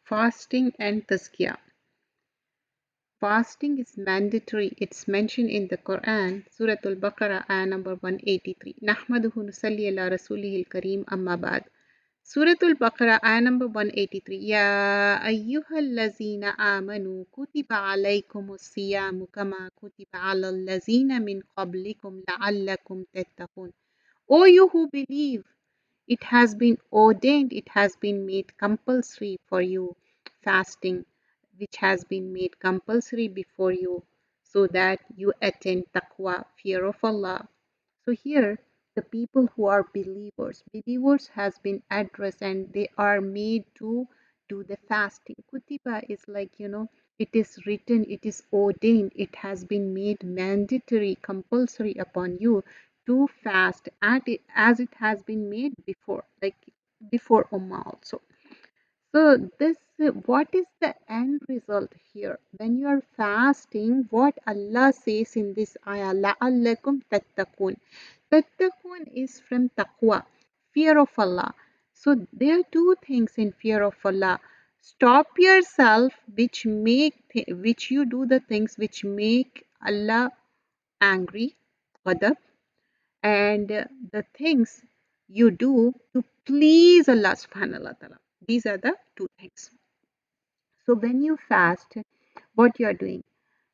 Fasting and tazkiyah. Fasting is mandatory. It's mentioned in the Quran, Surah Al-Baqarah, ayah number 183. Nahmaduhu nusalli ala rasulihil kareem amma ba'd. Surah Al-Baqarah, ayah number 183. Ya ayyuhallazina amanu kutiba alaykumus siyamu kama kutiba alal lazina min qablikum la'allakum tattaqun. O you who believe, it has been ordained, it has been made compulsory for you, fasting, which has been made compulsory before you, so that you attain taqwa, fear of Allah. So here, the people who are believers has been addressed and they are made to do the fasting. Kutiba is like, it is written, it is ordained, it has been made mandatory, compulsory upon you to fast as it has been made before, like before Ummah also. So this, what is the end result here? When you are fasting, what Allah says in this ayah, لَعَلَّكُمْ تَتَّقُونَ. Tattaqun is from taqwa, fear of Allah. So there are two things in fear of Allah. Stop yourself, which you do the things which make Allah angry, ghadab, and the things you do to please Allah subhanahu wa ta'ala. These are the two things. So when you fast, what you are doing?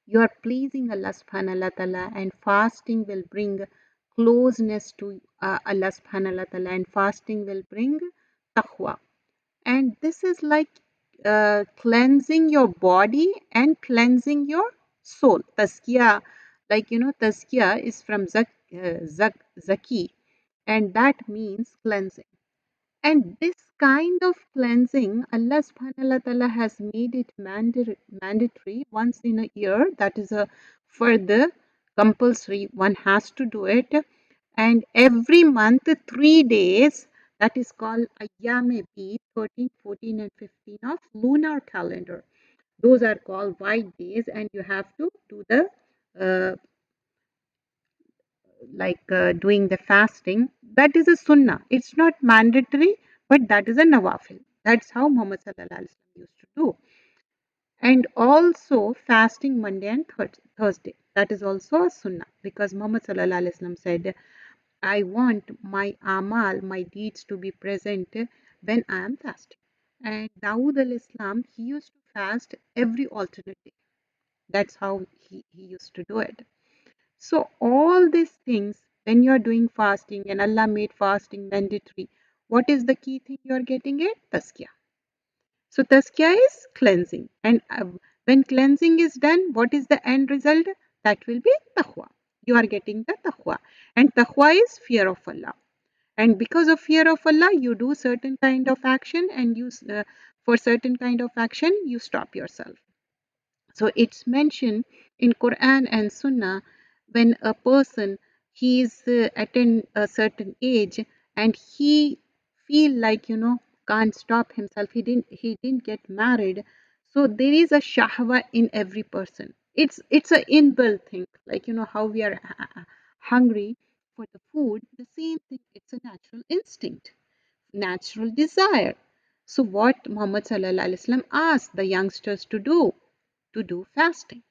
You are pleasing Allah subhanahu wa ta'ala, and fasting will bring closeness to Allah subhanahu wa ta'ala, and fasting will bring taqwa. And this is like cleansing your body and cleansing your soul. Tazkiyah, like tazkiyah is from zaki, and that means cleansing. And this kind of cleansing, Allah subhanahu wa ta'ala has made it mandatory once in a year. That is a further compulsory. One has to do it. And every month, 3 days, that is called Ayyam Bid, 13, 14, and 15 of lunar calendar. Those are called white days, and you have to do the uh, doing the fasting. That is a sunnah. It's not mandatory, but that is a nawafil. That's how Muhammad sallallahu alaihi wasallam used to do. And also fasting Monday and Thursday. That is also a sunnah, because Muhammad sallallahu alaihi wasallam said, I want my amal, my deeds to be present when I am fasting. And Dawood al-Islam, he used to fast every alternate day. That's how he used to do it. So all these things, when you're doing fasting and Allah made fasting mandatory, what is the key thing you're getting it? Tazkiyah. So tazkiyah is cleansing. And when cleansing is done, what is the end result? That will be taqwa. You are getting the taqwa. And taqwa is fear of Allah. And because of fear of Allah, you do certain kind of action, and for certain kind of action, you stop yourself. So it's mentioned in Quran and Sunnah, when a person, he is attain a certain age and he feel like can't stop himself. He didn't get married. So there is a shahwa in every person. It's a inbuilt thing, like how we are hungry for the food. The same thing. It's a natural instinct, natural desire. So what Muhammad sallallahu alaihi wasallam asked the youngsters to do fasting.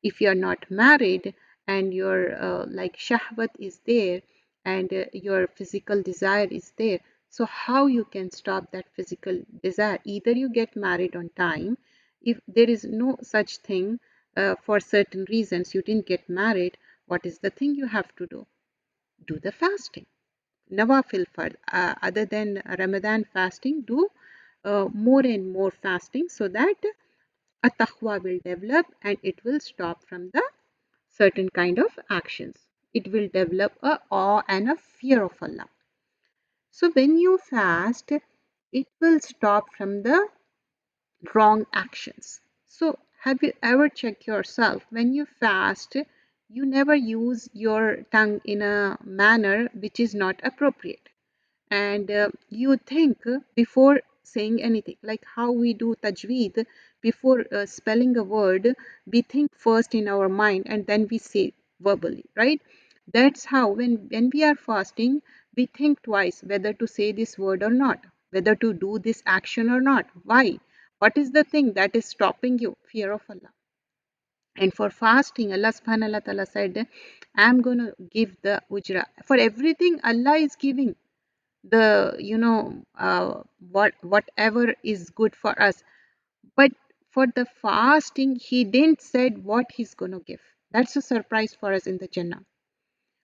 If you're not married and your like shahwat is there, and your physical desire is there, so how you can stop that physical desire? Either you get married on time. If there is no such thing, for certain reasons you didn't get married, what is the thing you have to do? Do the fasting. Nawafil fard, other than Ramadan fasting, do more and more fasting, so that a taqwa will develop and it will stop from the certain kind of actions. It will develop a awe and a fear of Allah. So when you fast, it will stop from the wrong actions. So have you ever checked yourself? When you fast, you never use your tongue in a manner which is not appropriate, and you think before saying anything, like how we do tajweed. Before spelling a word, we think first in our mind and then we say verbally, right? That's how when we are fasting, we think twice whether to say this word or not, whether to do this action or not. Why? What is the thing that is stopping you? Fear of Allah. And for fasting, Allah subhanahu wa ta'ala said, I'm going to give the ujra. For everything, Allah is giving the, whatever is good for us. But for the fasting, He didn't said what He's going to give. That's a surprise for us in the Jannah.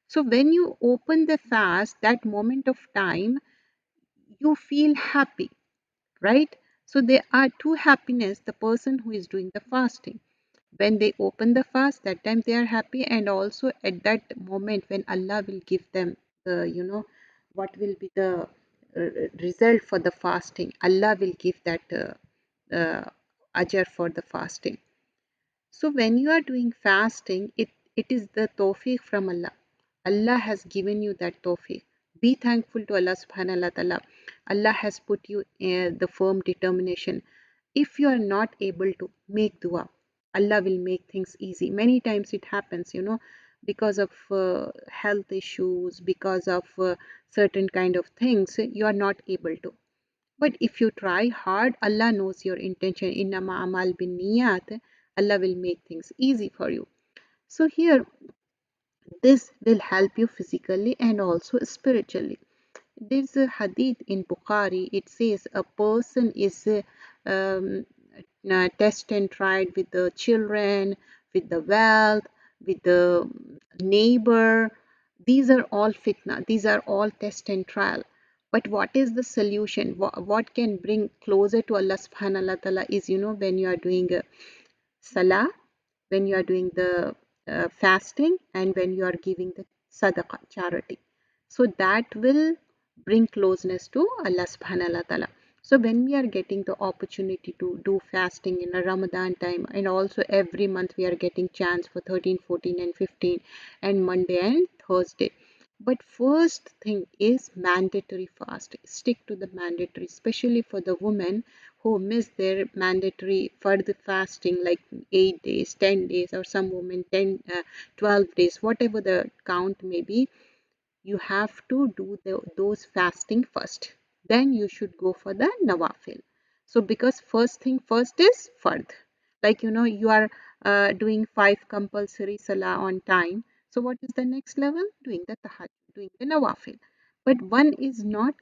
So when you open the fast, that moment of time, you feel happy, right? So there are two happiness, the person who is doing the fasting. When they open the fast, that time they are happy, and also at that moment when Allah will give them the, what will be the result for the fasting. Allah will give that ajr for the fasting. So when you are doing fasting, it is the tawfiq from Allah. Allah has given you that tawfiq. Be thankful to Allah subhanahu wa ta'ala. Allah has put you the firm determination. If you are not able to make dua, Allah will make things easy. Many times it happens, because of health issues, because of certain kind of things, you are not able to. But if you try hard, Allah knows your intention. Innama amal bin niyat. Allah will make things easy for you. So here, this will help you physically and also spiritually. There's a hadith in Bukhari. It says a person is um, test and tried with the children, with the wealth, with the neighbor. These are all fitna. These are all test and trial. But what is the solution? What can bring closer to Allah subhanahu wa ta'ala is, when you are doing salah, when you are doing the fasting, and when you are giving the sadaqah, charity. So that will bring closeness to Allah subhanahu wa ta'ala. So when we are getting the opportunity to do fasting in a Ramadan time, and also every month we are getting chance for 13, 14 and 15 and Monday and Thursday. But first thing is mandatory fast. Stick to the mandatory, especially for the women who miss their mandatory further fasting like 8 days, 10 days, or some women 12 days, whatever the count may be. You have to do those fasting first. Then you should go for the nawafil. So because first thing first is fard. Like you are doing 5 compulsory salah on time. So what is the next level? Doing the tahajjud, doing the nawafil. But one is not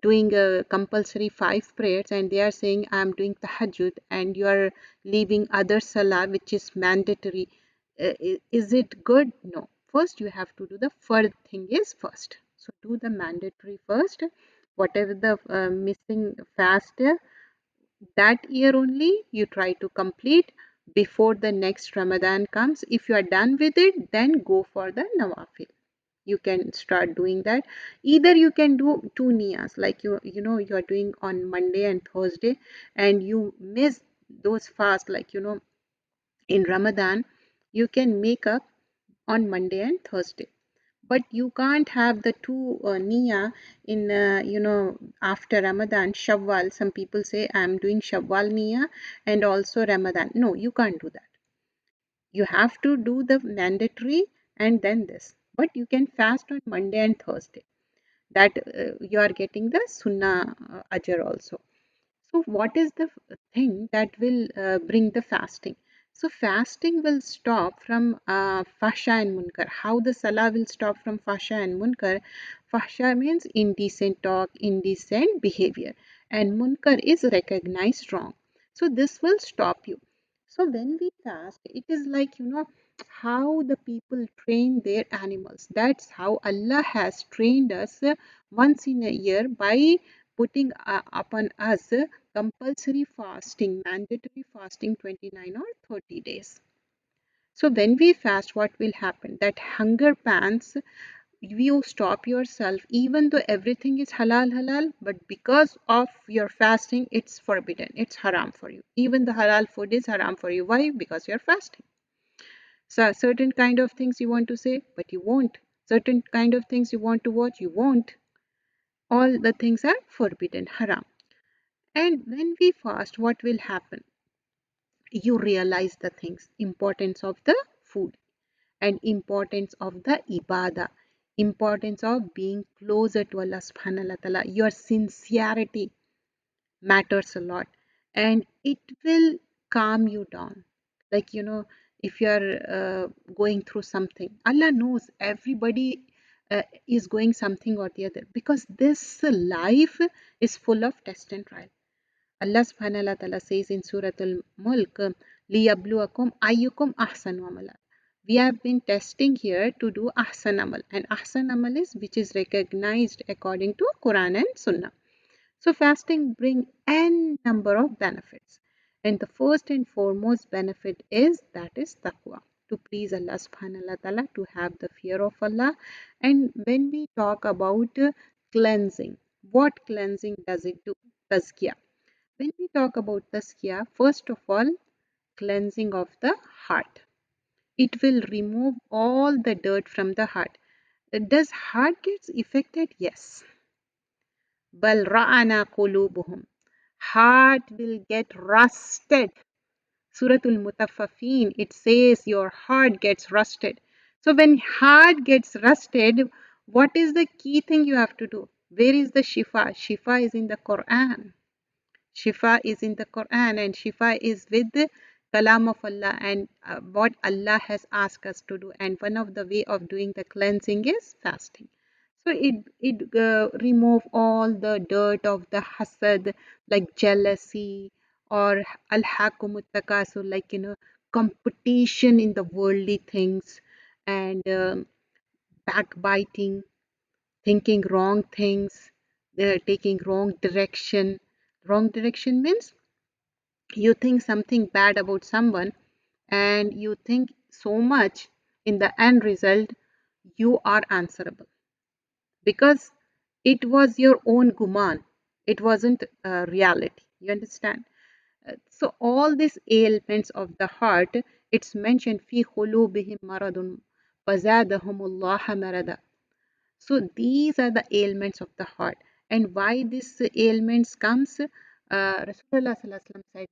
doing a compulsory 5 prayers, and they are saying I'm doing tahajjud, and you are leaving other salah which is mandatory. Is it good? No. First you have to do the first thing is first. So do the mandatory first. Whatever the missing fast that year only, you try to complete before the next Ramadan comes. If you are done with it, then go for the nawafil. You can start doing that. Either you can do two niyas, like you are doing on Monday and Thursday, and you miss those fast, like in Ramadan, you can make up on Monday and Thursday. But you can't have the two niya in after Ramadan. Shawwal, some people say I'm doing Shawwal niya and also Ramadan. No, you can't do that. You have to do the mandatory and then this. But you can fast on Monday and Thursday. That you are getting the sunnah ajr also. So what is the thing that will bring the fasting? So fasting will stop from fasha and munkar. How the salah will stop from fasha and munkar? Fasha means indecent talk, indecent behavior, and munkar is recognized wrong. So this will stop you. So when we fast, it is like how the people train their animals. That's how Allah has trained us once in a year by putting upon us compulsory fasting, mandatory fasting 29 or 30 days. So when we fast, what will happen? That hunger pants, you stop yourself, even though everything is halal, halal, but because of your fasting, it's forbidden. It's haram for you. Even the halal food is haram for you. Why? Because you're fasting. So certain kind of things you want to say, but you won't. Certain kind of things you want to watch, you won't. All the things are forbidden, haram. And when we fast, what will happen? You realize the things, importance of the food, and importance of the ibadah, importance of being closer to Allah subhanahu wa ta'ala, your sincerity. matters a lot, and it will calm you down. Like, if you're going through something, Allah knows everybody is going something or the other, because this life is full of test and trial. Allah subhanahu wa ta'ala says in Surah Al-Mulk, لِيَبْلُوَكُمْ أَيُّكُمْ أَحْسَنُ عَمَلًا. We have been testing here to do ahsan amal, and ahsan amal is which is recognized according to Quran and Sunnah. So fasting bring n number of benefits. And the first and foremost benefit is that is taqwa, to please Allah subhanahu wa ta'ala, to have the fear of Allah. And when we talk about cleansing, what cleansing does it do? Tazkiyah. When we talk about tazkiyah, first of all, cleansing of the heart. It will remove all the dirt from the heart. Does heart gets affected? Yes. Bal ra'ana qulubuhum. Heart will get rusted. Suratul Mutaffafin, it says your heart gets rusted. So when heart gets rusted, what is the key thing you have to do? Where is the shifa? Shifa is in the Quran. Shifa is in the Quran, and Shifa is with the Kalam of Allah, and what Allah has asked us to do. And one of the way of doing the cleansing is fasting. So it remove all the dirt of the hasad, like jealousy, or al-hakumut takasur, like competition in the worldly things, and backbiting, thinking wrong things, taking wrong direction. Wrong direction means you think something bad about someone, and you think so much, in the end result you are answerable, because it was your own guman, it wasn't reality. You understand? So all these ailments of the heart, it's mentioned fi qulubihim maradun fazadahumullah marada. So these are the ailments of the heart. And why these ailments comes, Rasulullah sallallahu alaihi wasallam said,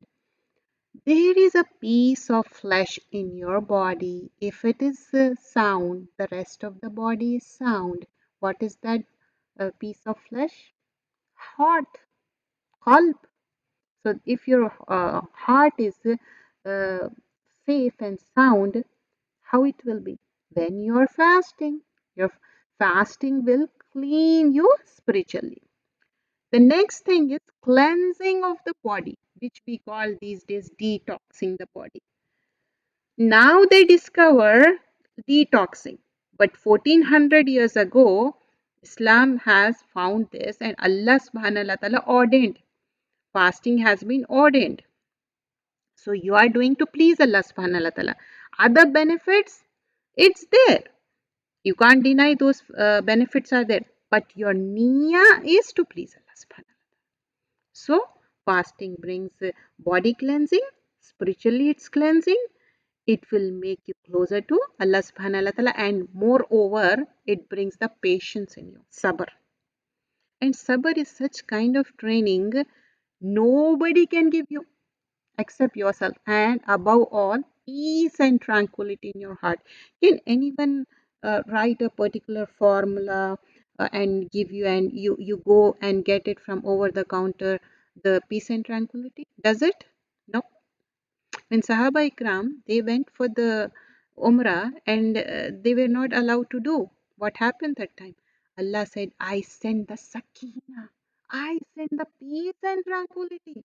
there is a piece of flesh in your body. If it is sound, the rest of the body is sound. What is that piece of flesh? Heart, qalb. So if your heart is uh, safe and sound, how it will be? When you are fasting, your fasting will clean you spiritually. The next thing is cleansing of the body, which we call these days detoxing the body. Now they discover detoxing. But 1400 years ago, Islam has found this, and Allah subhanahu wa ta'ala ordained. Fasting has been ordained. So you are doing to please Allah subhanahu wa ta'ala. Other benefits, it's there. You can't deny those benefits are there. But your niyyah is to please Allah subhanahu wa ta'ala. So fasting brings body cleansing, spiritually it's cleansing, it will make you closer to Allah subhanahu wa ta'ala, and moreover it brings the patience in you, sabr. And sabr is such kind of training nobody can give you except yourself, and above all peace and tranquility in your heart. Can anyone write a particular formula and give you, and you go and get it from over the counter, the peace and tranquility? Does it? No. When Sahaba Ikram, they went for the Umrah, and they were not allowed to do. What happened that time? Allah said, I send the Sakina. I send the peace and tranquility.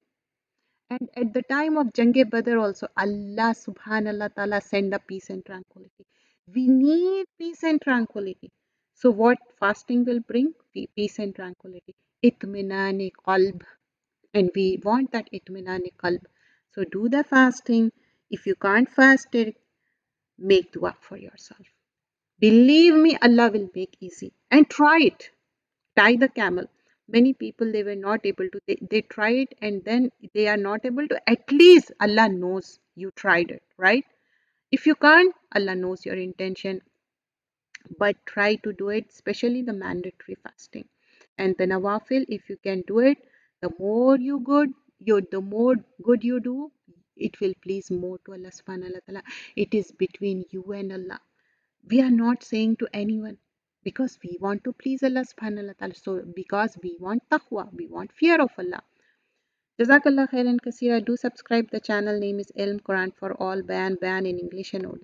And at the time of Jange Badr also, Allah subhanahu wa ta'ala send the peace and tranquility. We need peace and tranquility. So what fasting will bring? Peace and tranquility. Itminani qalb. And we want that itminani qalb. So do the fasting. If you can't fast it, make dua for yourself. Believe me, Allah will make easy. And try it. Tie the camel. Many people, they were not able to, they tried, and then they are not able to. At least Allah knows you tried it, right? If you can't, Allah knows your intention, but try to do it, especially the mandatory fasting. And the nawafil, if you can do it, the more the more good you do, it will please more to Allah subhanahu wa ta'ala. It is between you and Allah. We are not saying to anyone, because we want to please Allah subhanahu wa ta'ala. So because we want taqwa, we want fear of Allah. Jazakallah khairan kasira. Do subscribe. The channel name is Ilm Quran for All, Bayan in English and Urdu.